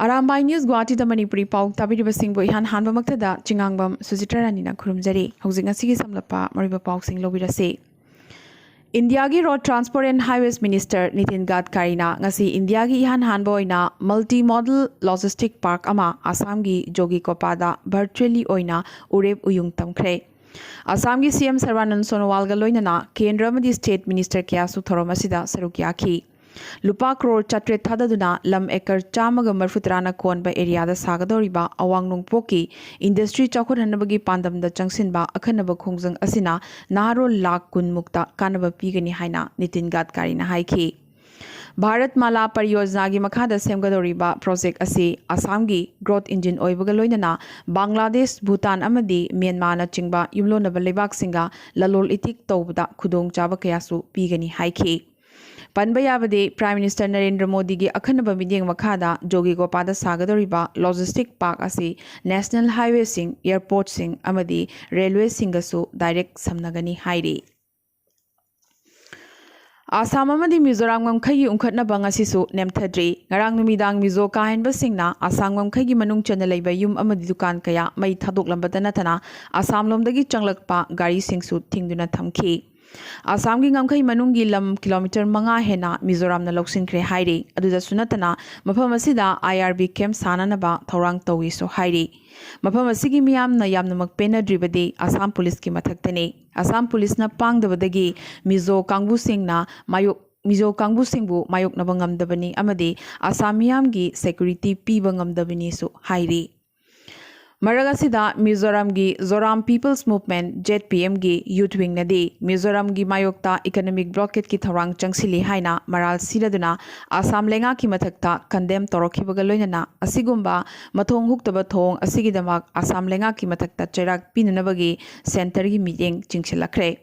Arambai News Guwahati da Manipuri Pao tabiriba singbo ihan hanba maktada chingangbam Sujitra Ranina khurumjari housing asigi samlapa mariba Pao sing lobirase. India gi Road Transport and Highways Minister Nitin Gadkari na ngasi India gi ihan hanba oina multi-modal logistic park ama Assam gi Jogi Kopada virtually oina ureb uyung tamkhre. Assam gi CM Sarvanand Sonowal ga loinana Kendra amadi State Minister kya su thoromasida sarukya ki. Lupa crore chatre thadaduna lam ekar chamaga marfutrana konba area da sagadoriba awang nungpoki industry chakhur hanabagi pandam da changsinba akhanaba khongjang asina naharo lakh kun mukta kanaba pigani haina Nitin Gadkari na haiki. Bharat Mala Pariyojana gi makhada semgadoriba project asi Assam gi growth engine oibaga loinana Bangladesh, Bhutan amadi Myanmar na chingba yumlonaba lebak singa lalol itik tawbada khudong chaba kayasu pigani haiki. Panbayabade Prime Minister Narendra Modi gi akhanaba mideng makhada Jogi Kopada sagadoriba logistic park asi national highway sing airport sing amadi railway singasu direct samnagani hairi. Assam amadi Mizoram ngamkhai ungkhatnaba ngasisu nemthadri ngarang numidang mizo kahenba singna Assam ngamkhai manung chana leiba yum amadi dukan kaya mai thadoklambada nathana Assam lomdagi changlakpa gari singsu thingduna thamki. Assam gi ngamkhai manungi lam kilometer manga hena Mizoram na loksinkhre hairi aduda sunatana mafam asida IRB camp sananaba thorang tawi so hairi mafam asigi miyam na yamnamak penadribadi Assam police ki mathaktani Assam police na pangdabadagi Mizo kangbu sing na Mizo kangbu singbu mayok na bangamdabani amadi Assam miyam gi security pi bangamdabani so hairi. Maragasida Mizoram gi Zoram People's Movement ZPM gi youth wing nadi Mizoram gi mayokta economic blockade ki thorang changsili haina maral siraduna Assam lenga ki mathakta condemn torokhibaga loinana asigumba mathong huktaba thong asigidamak Assam lenga ki mathakta cherak pinunabagi center gi meeting chingsilakre.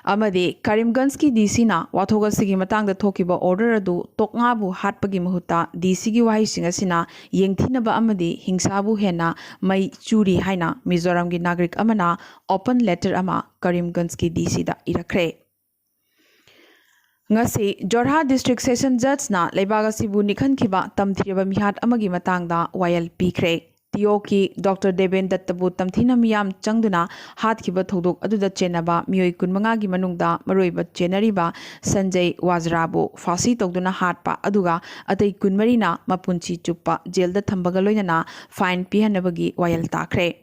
Amadi Karimganj ki DC na wathoga sigi matangda thokiba order adu tokngabu hatpagi mahuta DC gi wahi singasina yengthinaba amadi hingsabu hena mai churi haina Mizoram gi nagrik amana open letter ama Karimganj ki DC da irakre. Ngasi Jorhat District Session Judge na leibaga sibu nikhan khiba tamthiraba mihat amagi matangda wayal pikre. Tioki Dr. Deben Dattabu tamthina miyam changduna hatkiba thodok aduda chenaba miyoi kunmanga gi manungda maroiba chenariba Sanjay Wazrabu fasi togduna hatpa aduga atai kunmarina mapunchi chuppa jailda thambaga loinana fine pihanabagi wayal takre.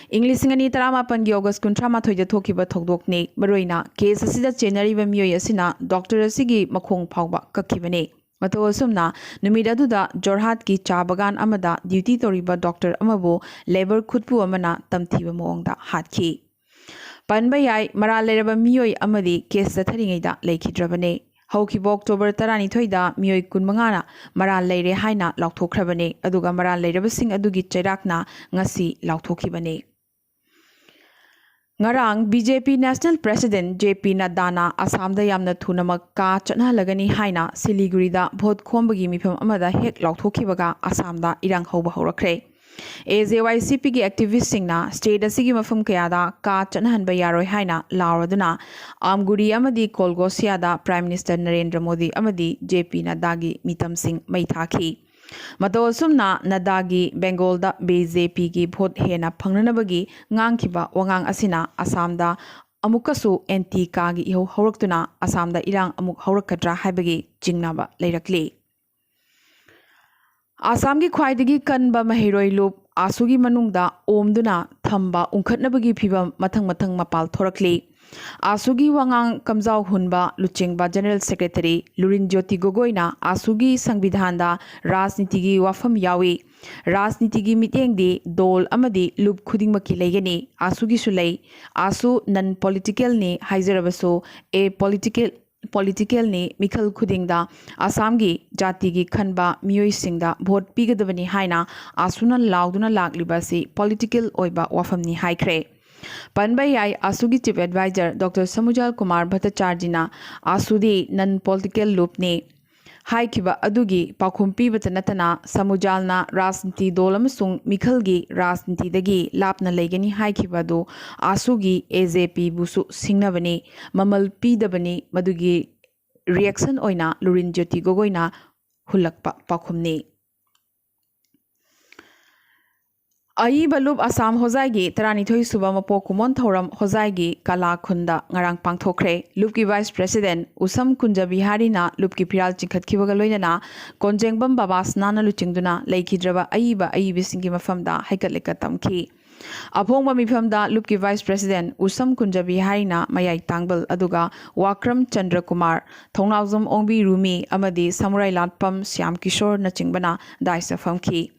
English ngani taramapan gi August 13 da thokiba thodokne maroina case asida chenariba miyoi asina doctor asigi makhong phawba kakhibane. Mato asumna numidaduda Jorhat ki cha bagan amada duty toriba doctor amabu labor khutpu amana tamthiba moongda hatki. Panbayai maraleraba miyoi amadi case thatharingaida leikhidrabane. Haukibo October 12 da miyoi kunmangana maral leire haina lauthokhrabane aduga maral leirabasing adugi chairakna ngasi lauthokhibane. Ngarang BJP National President JP Nadana Assam da yamna thunamak ka chanhalagani haina Siliguri da vote khombagi mifam amada hek lauthokhibaga Assam da irang hoba horakre. AJYCP gi activist singna state asigi mafam kayada ka chanhanba yaroi haina lauraduna Amguri amadi Kolgosia da Prime Minister Narendra Modi amadi JP Nadagi mitam sing mai thaki. Mato asumna Nadagi Bengal da BJP gi vote hena phangnanabagi ngangkhiba wangang asina Assam da amukasu anti ka gi iho horaktuna Assam da irang amuk horakadra haibagi jingnaba leirakli. Assam gi khwaidagi kanba mahiroi loop asugi manungda omduna thamba ungkhatnabagi phibam mathang mapal thorakli. Asugi wangang kamjau hunba luchingba General Secretary Lurin Jyoti Gogoina Asugi Sangbidhanda Rajnitigi wafam yawi Rajnitigi mitengdi dol amadi loop khudingmaki leigani Asugi sulei Asu non political ni haizarabaso a political ni mikhal khudingda Assam gi jati gi khanba miyoi singda vote pigadabani haina Asuna lauduna laklibasi political oiba wafam ni haikre. Panbayai Asugi Chief Advisor Dr. Samujal Kumar Bhattacharjina Asudi non-political loop ni haikiba adugi pakhumpi batanatana Samujalna Rajniti dolamasung Mikhalgi Rajniti dagi lapna legani haikiba do Asugi AJP busu singnabani mamal pidabani madugi reaction oina Lurin Jyoti Gogoina hulakpa pakhumni. ꯑꯏꯕ ꯂꯨꯞ ꯑꯁꯥꯝ ꯍꯣꯖꯥꯏꯒꯤ ꯇꯔꯥꯅꯤꯊꯣꯏ ꯁꯨꯕ ꯃꯄꯣꯛ ꯀꯨꯃꯣꯟ ꯊꯧꯔꯝ ꯍꯣꯖꯥꯏꯒꯤ ꯀꯂꯥ ꯈꯨꯟꯗ ꯉꯔꯥꯡ ꯄꯥꯡꯊꯣꯛꯈ꯭ꯔꯦ ꯂꯨꯞꯀꯤ vice president ꯎꯁꯝ ꯀꯨꯟꯖꯕꯤꯍꯥꯔꯤꯅ ꯂꯨꯞꯀꯤ ꯐꯤꯔꯥꯜ ꯆꯤꯡꯈꯠꯈꯤꯕꯒ ꯂꯣꯏꯅꯅ ꯀꯣꯟꯖꯦꯡꯕꯝ ꯕꯥꯕꯥꯁꯅꯥꯅ ꯂꯨꯆꯤꯡꯗꯨꯅ ꯂꯩꯈꯤꯗ꯭ꯔꯕ ꯑꯏꯕꯁꯤꯡꯒꯤ ꯃꯐꯝꯗ ꯍꯩꯀꯠ ꯂꯩꯀꯠ ꯇꯝꯈꯤ ꯑꯐꯣꯡꯕ ꯃꯤꯐꯝꯗ ꯂꯨꯞꯀꯤ ꯚꯥꯏꯁ ꯄ꯭ꯔꯦꯁꯤꯗꯦꯟ ꯎꯁꯝ ꯀꯨꯟꯖꯕꯤꯍꯥꯔꯤꯅ ꯃꯌꯥꯏ ꯇꯥꯡꯕꯜ ꯑꯗꯨꯒ ꯋꯥꯀ꯭ꯔꯝ ꯆꯟꯗ꯭ꯔꯀꯨꯃꯥꯔ ꯊꯧꯅꯥꯎꯖꯝ ꯑꯣꯡꯕꯤ ꯔꯨꯃꯤ ꯑꯃꯗꯤ ꯁꯃꯨꯔꯥꯏ ꯂꯥꯠꯄꯝ ꯁ꯭ꯌꯥꯝ ꯀꯤꯁꯣꯔꯅꯆꯤꯡꯕꯅ ꯗꯥꯏꯁꯇ ꯐꯝꯈꯤ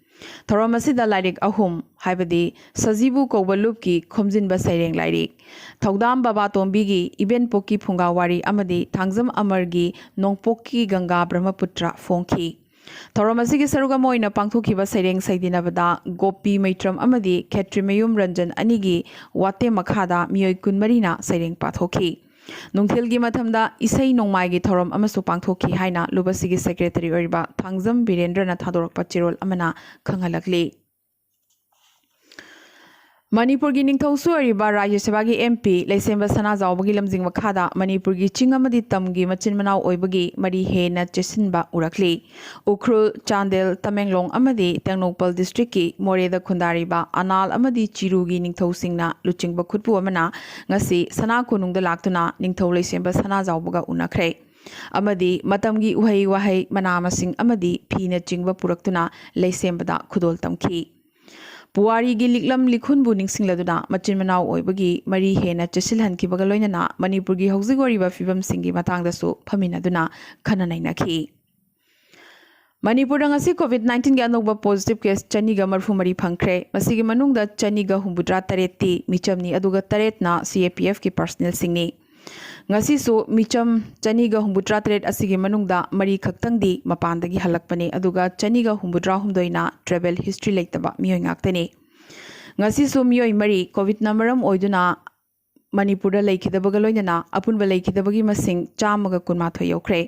ꯊꯧꯔꯝ ꯑꯁꯤꯗ ꯂꯥꯏꯔꯤꯛ ꯑꯍꯨꯝ ꯍꯥꯏꯕꯗꯤ ꯁꯖꯤꯕꯨ ꯀꯧꯕ ꯂꯨꯞꯀꯤ ꯈꯣꯝꯖꯤꯟꯕ ꯁꯩꯔꯦꯡ ꯂꯥꯏꯔꯤꯛ ꯊꯧꯗꯥꯝ ꯕꯕꯥꯇꯣꯝꯕꯤꯒꯤ ꯏꯕꯦꯟꯄꯣꯛꯀꯤ ꯐꯨꯡꯒꯥ ꯋꯥꯔꯤ ꯑꯃꯗꯤ ꯊꯥꯡꯖꯝ ꯑꯃꯔꯒꯤ ꯅꯣꯡꯄꯣꯛꯀꯤ ꯒꯪꯒꯥ ꯕ꯭ꯔꯍ꯭ꯃꯄꯨꯇ꯭ꯔ ꯐꯣꯡꯈꯤ ꯊꯧꯔꯝ ꯑꯁꯤꯒꯤ ꯁꯔꯨꯛ ꯑꯃ ꯑꯣꯏꯅ ꯄꯥꯡꯊꯣꯛꯈꯤꯕ ꯁꯩꯔꯦꯡ ꯁꯩꯗꯤꯅꯕꯗ ꯒꯣꯄꯤ ꯃꯩꯇ꯭ꯔꯝ ꯑꯃꯗꯤ ꯈꯦꯇ꯭ꯔꯤꯃꯌꯨꯝ ꯔꯟꯖꯟ ꯑꯅꯤꯒꯤ ꯋꯥꯇꯦꯝ ꯃꯈꯥꯗ ꯃꯤꯑꯣꯏ 24ꯅ ꯁꯩꯔꯦꯡ ꯄꯥꯊꯣꯛꯈꯤ ꯅꯨꯡꯊꯤꯜꯒꯤ ꯃꯇꯝꯗ ꯏꯁꯩ ꯅꯣꯡꯃꯥꯏꯒꯤ ꯊꯧꯔꯝ ꯑꯃꯁꯨ ꯄꯥꯡꯊꯣꯛꯈꯤ ꯍꯥꯏꯅ ꯂꯨꯞ ꯑꯁꯤꯒꯤ ꯁꯦꯀ꯭ꯔꯦꯇꯔꯤ ꯑꯣꯏꯔꯤꯕ ꯊꯥꯡꯖꯝ ꯕꯤꯔꯦꯟꯗ꯭ꯔꯅ ꯊꯥꯗꯣꯔꯛꯄ ꯆꯦꯔꯣꯜ ꯑꯃꯅ ꯈꯪꯍꯜꯂꯛꯂꯤ ꯃꯅꯤꯄꯨꯔꯒꯤ ꯅꯤꯡꯊꯧꯁꯨ ꯑꯣꯏꯔꯤꯕ ꯔꯥꯖ꯭ꯌ ꯁꯚꯥꯒꯤ MP ꯂꯩꯁꯦꯝꯕ ꯁꯅꯥꯖꯥꯎꯕꯒꯤ ꯂꯝꯖꯤꯡ ꯃꯈꯥꯗ ꯃꯅꯤꯄꯨꯔꯒꯤ ꯆꯤꯡ ꯑꯃꯗꯤ ꯇꯝꯒꯤ ꯃꯆꯤꯟ ꯃꯅꯥꯎ ꯑꯣꯏꯕꯒꯤ ꯃꯔꯤ ꯍꯦꯟꯅ ꯆꯦꯠꯁꯤꯟꯕ ꯎꯔꯛꯂꯤ ꯎꯈ꯭ꯔꯨꯜ ꯆꯥꯟꯗꯦꯜ ꯇꯃꯦꯡꯂꯣꯡ ꯑꯃꯗꯤ ꯇꯦꯡꯅꯧꯄꯜ ꯗꯤꯁꯇ꯭ꯔꯤꯛꯀꯤ ꯃꯣꯔꯦꯗ ꯈꯨꯟꯗꯥꯔꯤꯕ ꯑꯅꯥꯜ ꯑꯃꯗꯤ ꯆꯤꯔꯨꯒꯤ ꯅꯤꯡꯊꯧꯁꯤꯡꯅ ꯂꯨꯆꯤꯡꯕ ꯈꯨꯠꯄꯨ ꯑꯃꯅ ꯉꯁꯤ ꯁꯅꯥ ꯀꯣꯅꯨꯡꯗ ꯂꯥꯛꯇꯨꯅ ꯅꯤꯡꯊꯧ ꯂꯩꯁꯦꯝꯕ ꯁꯅꯥꯖꯥꯎꯕꯒ ꯎꯅꯈ꯭ꯔꯦ ꯑꯃꯗꯤ ꯃꯇꯝꯒꯤ ꯎꯍꯩ ꯋꯥꯍꯩ ꯃꯅꯥ ꯃꯁꯤꯡ ꯑꯃꯗꯤ ꯐꯤꯅꯆꯤꯡꯕ ꯄꯨꯔꯛꯇꯨꯅ ꯂꯩꯁꯦꯝꯕꯗ ꯈꯨꯗꯣꯜ ꯇꯝꯈꯤ ꯄꯨꯋꯥꯔꯤꯒꯤ ꯂꯤꯛꯂꯝ ꯂꯤꯈꯨꯟꯕꯨ ꯅꯤꯡꯁꯤꯡꯂꯗꯨꯅ ꯃꯆꯤꯟ ꯃꯅꯥꯎ ꯑꯣꯏꯕꯒꯤ ꯃꯔꯤ ꯍꯦꯟꯅ ꯆꯦꯠꯁꯤꯜꯍꯟꯈꯤꯕꯒ ꯂꯣꯏꯅꯅ ꯃꯅꯤꯄꯨꯔꯒꯤ ꯍꯧꯖꯤꯛ ꯑꯣꯏꯔꯤꯕ ꯐꯤꯕꯝꯁꯤꯡꯒꯤ ꯃꯇꯥꯡꯗꯁꯨ ꯐꯝꯃꯤꯟꯅꯗꯨꯅ ꯈꯟꯅ ꯅꯩꯅꯈꯤ ꯃꯅꯤꯄꯨꯔꯗ ꯉꯁꯤ ꯀꯣꯚꯤꯗ-19ꯒꯤ ꯑꯅꯧꯕ ꯄꯣꯖꯤꯇꯤꯚ ꯀꯦꯁ 234 ꯐꯪꯈ꯭ꯔꯦ ꯃꯁꯤꯒꯤ ꯃꯅꯨꯡꯗ 263ꯇꯤ ꯃꯤꯆꯝꯅꯤ ꯑꯗꯨꯒ 8ꯅ CAPFꯒꯤ ꯄꯔꯁꯅꯦꯜꯁꯤꯡꯅꯤ ngasisu micham chaniga humbudra tret asigi manungda mari khaktangdi mapandagi halakpane aduga chaniga humbudra humdoina travel history leitaba miyoi ngaktani ngasisu miyoi mari covid namaram oiduna manipurda leikhidabaga loinana apunba leikidabagi masing chamaga kunmathoi yokre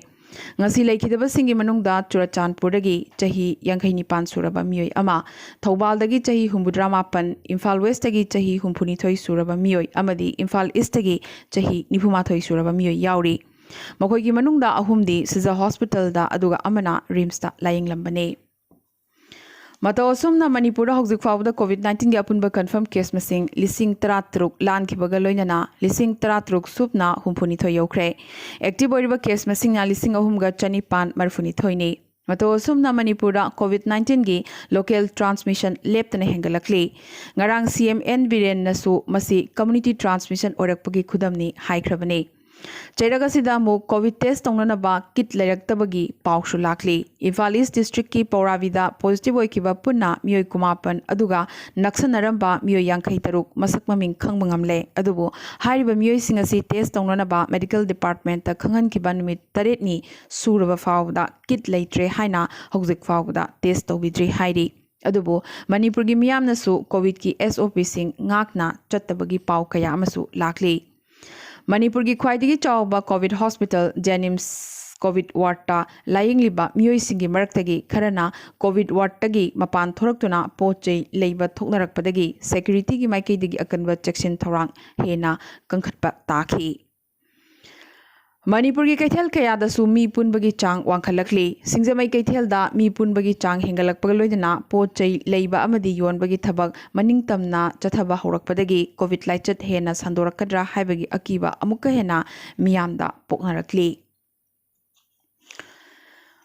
ngasi leikidaba singi manungda churachandpurdagi chahi 59 suraba miyoi ama thobaldagi chahi humbudra mapan imphal west dagi chahi 63 suraba miyoi amadi imphal east dagi chahi 94 suraba miyoi yauri makoigi manungda ahumdi siza hospital da aduga amana rims da layinglambane Matau asumna Manipur hauzik fawda COVID-19 gi apunba confirm case masing lising 13 lan kibaga loinana lising 13 supna humpuni thoi yokre active oiriba case masing na lising ahumga chanipan marfuni thoini Matau asumna Manipur COVID-19 gi local transmission leptana hengalakli ngarang CMN Biren nasu masi community transmission orakpagi khudamni haikrabani Chairagasida mu COVID test tongnanaba kit layraktabagi pausu lakli Imphal East District ki Pauravida positive oikiba punna miyoi kumapan aduga naksanaramba miyoi 53 masak maming khangmangamle adubu hairiba miyoi singasi test tongnanaba medical department ta khangan kiba numit 8 ni suraba fawda kit laitre haina hauzik fawda test tobidri hairi adubu Manipur gi miyamnasu COVID ki SOP sing ngakna chattabagi pau kaya amasu lakli Manipur gi khwaidagi chawba COVID hospital Jenims COVID ward ta layingliba miyoi singi maraktagi kharana COVID ward tagi mapan thoraktuna pochei leiba thoknarakpadagi security gi maikaidagi akanba checksin thorang hena kangkhatpa takhi Manipur gi kaithel kaya da su mi punbagi chang wangkhalakli singjamai kaithel da mi punbagi chang hengalakpaga loidana pochei leiba amadi yonbagi thabak maningtamna chathaba horakpadagi COVID laichat hena sandorakadra haibagi akiba amukka hena miyamda poknarakli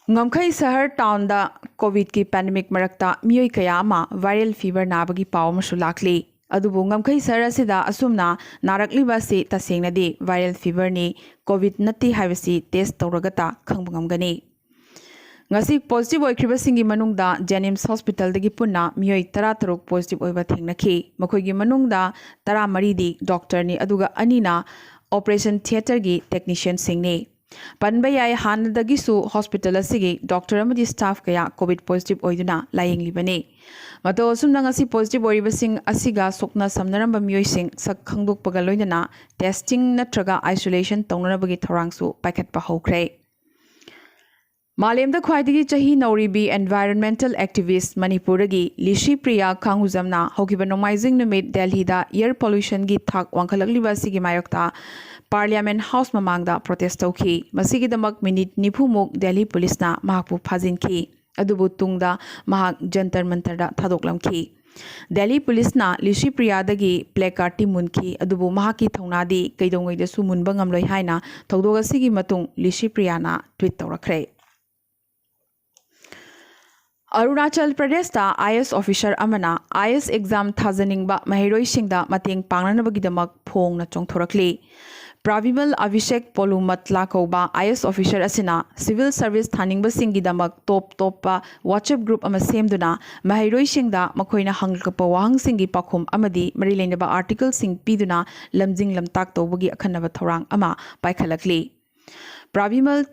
Ngamkhai Sahar town da COVID ki pandemic marakta miyoi kaya ama viral fever nabagi paw masu lakli adubu ngamkhai Sahar asida asumna narakliba se tasengnadi viral fever ni COVID nati haibasi test tawragata khangbngamgani ngasi positive oikriba singi manungda Jenims hospital dagi punna miyoi 13 positive oiba thengnakhi makhoigi manungda 13 di doctor ni aduga anina operation theater gi technician singni Panba yai hanadagisu hospital asigi doctor amadi staff kaya COVID positive oiduna layinglibani Mato asumna ngasi positive oiribasing asiga sokna samnaramba miyoi sak khangdokpaga loinana testing natraga isolation tongnarabagi thorangsu paikhatpa hokre Malemda khwaidagi chahi nauribi environmental activist Manipuragi Lishi Priya Khanguzamna hokiba nomaizing numit Delhi da air pollution gi thak wangkhalakliba sigi mayokta Parliament House mamangda protest tawki masigi damak minute nifumuk Delhi police na mahakpu phajinki adubu tungda mahak jantar mantar da thadoklamki Delhi Police na Lishi Priyadagi placard munki adubu mahaki thaunadi kaidongai su munba ngamloi haina thogdoga sigi matung Lishi Priyana tweet tawrakre. Arunachal Pradesh ta IS officer amana IS exam thajaningba mahiroi singda mateng pangnanabagidamak phong na chongthorakli. Pravimal Abhishek Polumat Lakoba IS officer asina civil service thaningba singidamak top WhatsApp group ama semduna mahiroi singda makoina hanglakpa wahang singi pakhum amadi marilainaba article sing piduna lamjing lamtak tawbagi akhanaba thorang ama paikhalakli. Pravimal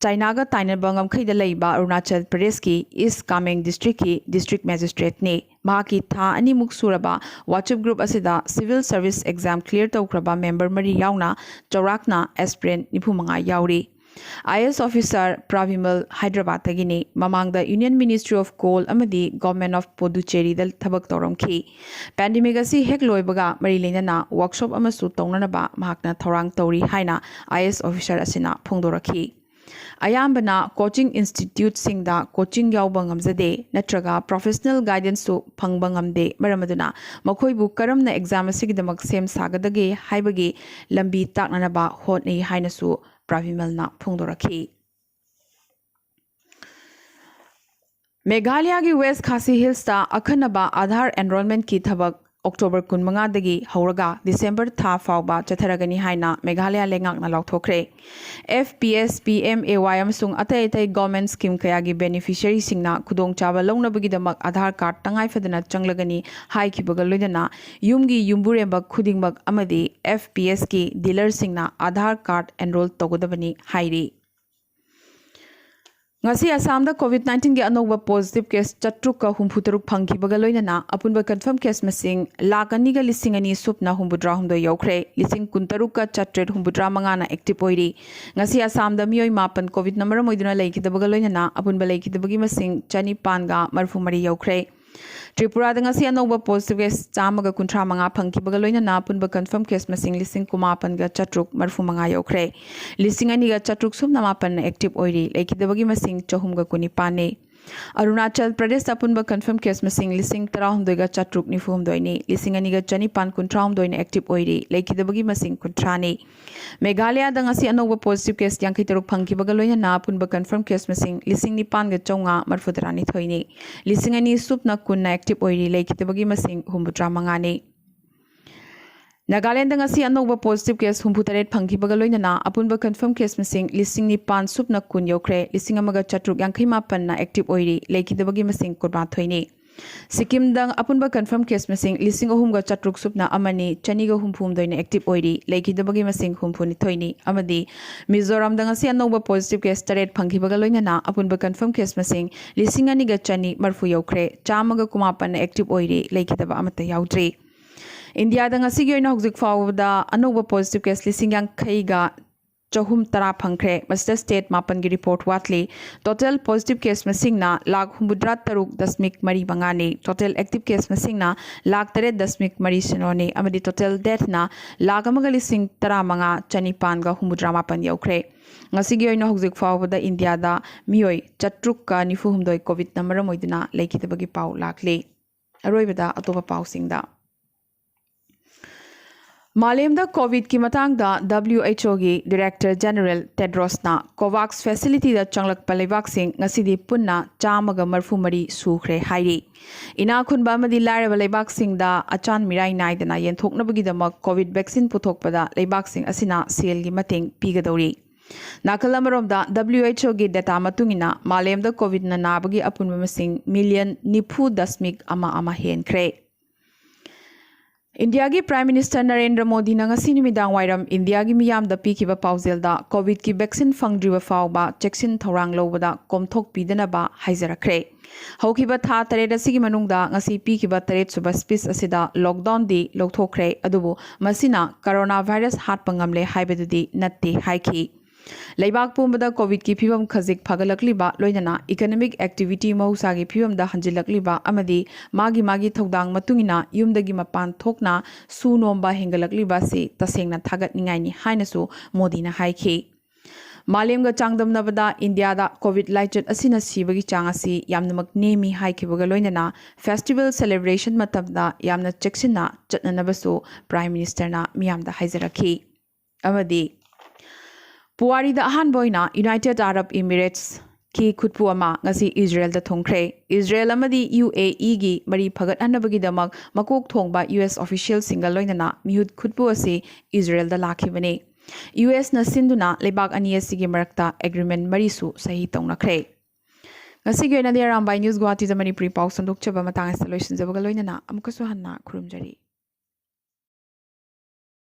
China ga tainaba ngamkhaida leiba Arunachal Pradesh ki East Kameng district ki district magistrate ne mahaki tha ani muk suraba WhatsApp group asida civil service exam clear tawkraba member mari yauna chaurakna aspirant nifumanga yauri. IS officer Pravimal Hyderabad tagini mamangda Union Ministry of Coal amadi Government of Puducherry dal thabak tawramki. Pandemic asi hek loibaga mari leinana workshop amasu tawnanaba mahakna thorang tawri haina IS officer asina phongdoraki. Ayambana coaching institute singda coaching yaubang amzade natraga professional guidance to phangbang amde maramaduna makhoibu karamna exam asigidamak sem sagadage haibagi lambi taknanaba hotnei hainasu Pravimalna phongdoraki. Meghalaya ki West Khasi Hills ta akhanaba Aadhaar enrollment ki thabak October 15 dagi hauraga December tha fauba chatharagani haina Meghalaya lengakna lauthokre. FPS PMAY amsung atai government scheme kayagi beneficiary singna khudong chaba longnabagidamak Aadhaar card tangai fadana changlagani haikibaga loidana yumgi yumburemba khudingmak amadi FPS ki dealer singna Aadhaar card enroll togodabani hairi. Ngasi Assam da COVID-19 ge anoba positive case chatruk ka humputaruk phangki bagaloina apunba confirm case masing lakani ga lisingani supna humbudra humdo yokre lising kuntaruk ka chatret humbudra mangana active oiri ngasi Assam da mioi mapan COVID number moiduna leiki da bagaloina apunba leiki da bagi masing chani panga marfumari yokre. Tripura da ngasi anoba positive case chamaga kuntra manga phangki bagaloina na apunba confirm case masing lising kumapan ga chatruk marfumanga yokre lisingani ga chatruk sumna mapan active oiri leiki da bagi masing chahum ga kuni pane. Arunachal Pradesh apunba confirm case masing lising tarahum doiga chatruk ni fuhum doini lising ani ga chani pan kuntraum doini active oiri leiki da bagi masing kuntrani. Meghalaya da ngasi anoba positive case yang kitaruk phangki bagaloina na apunba confirm case masing lising ni pan ga chonga marfudrani thoini lising ani supna kunna active oiri leiki da bagi masing humbutra mangani. Nagaland ngasi anoba positive case humputaret phangki bagaloina na apunba confirm case masing lising ni pan supna kun yokre lising amaga chatruk yankhai mapan na active oiri leiki dabagi masing kurba thoini. Sikkim dang apunba confirm case masing lising ohum ga chatruk supna amani chani ga humphum doina active oiri leiki dabagi masing humphuni thoini amadi Mizoram dang ngasi anoba positive case taret phangki bagaloina na apunba confirm case masing lising ani ga chani marfu yokre chamaga kumapan na active oiri leiki daba amata yaudri. India da ngasi gi hojik fawda anoba positive case lising yang khaiga chahum tara phangkre master state mapan gi report watli total positive case masing na lakh humbudra taruk dasmik mari bangani total active case masing na lakh tare dasmik mari sinone amadi total death na lakh amaga lising tara manga chanipan ga humbudra mapan yaukre ngasi gi hojik fawda India da mioi chatruk ka nifu humdoi covid number moiduna leikitabagi pau lakli aroibada atopa pau singda Malemda COVID ki matangda WHO gi Director General Tedros na COVAX facility da changlak palibak sing ngasidi punna chamaga marfumari sukhre hairi. Ina khunba amadi lairaba leibak sing da achan mirai naidana yenthoknabagi damak COVID vaccine puthokpada leibak sing asina sel gi mateng pigadori. Nakalamaromda WHO gi data matungina malemda COVID na nabagi apunba masing million nipu dasmik ama henkre. India ki Prime Minister Narendra Modi na ngasi nimidang wairam India ki miyam da pikiba pausel da COVID ki vaccine fangdriba fawba cheksin thorang lobada komthok pidana ba haizarakre. Haukiba tha tare da sigi manungda ngasi pikiba tare suba space asida lockdown di lokthokre adubu masina coronavirus hat pangamle haibadudi natte haiki. Laibak pumbada COVID ki phibam khajik phagalakliba loinana economic activity mahusagi phibam da hanjilakliba amadi magi thodang matungina yumdagi mapan thokna su nomba hengalakliba se tasengna thagat ningai ni hainasu Modi na haiki. Malemga changdamnabada India da COVID laichut asina sibagi chang asi yamnamak nemi haikibaga loinana festival celebration matamda yamna cheksinna chatnanabasu Prime Minister na miyamda haizarakhi. Amadi Puwari da ahanboina United Arab Emirates ki khutpu ama ngasi Israel da thongkhre. Israel amadi UAE gi mari phagat anabagi damak makok thongba US official single loinana mihut khutpu asi Israel da lakhibane. US na sinduna lebak ani asigi marakta agreement marisu sahi tongnakhre. Ngasi gi na Arambai News Guwahati da Manipuri Pao sandok chaba matang sa loisin jabaga loinana amkasu hanna khurumjari.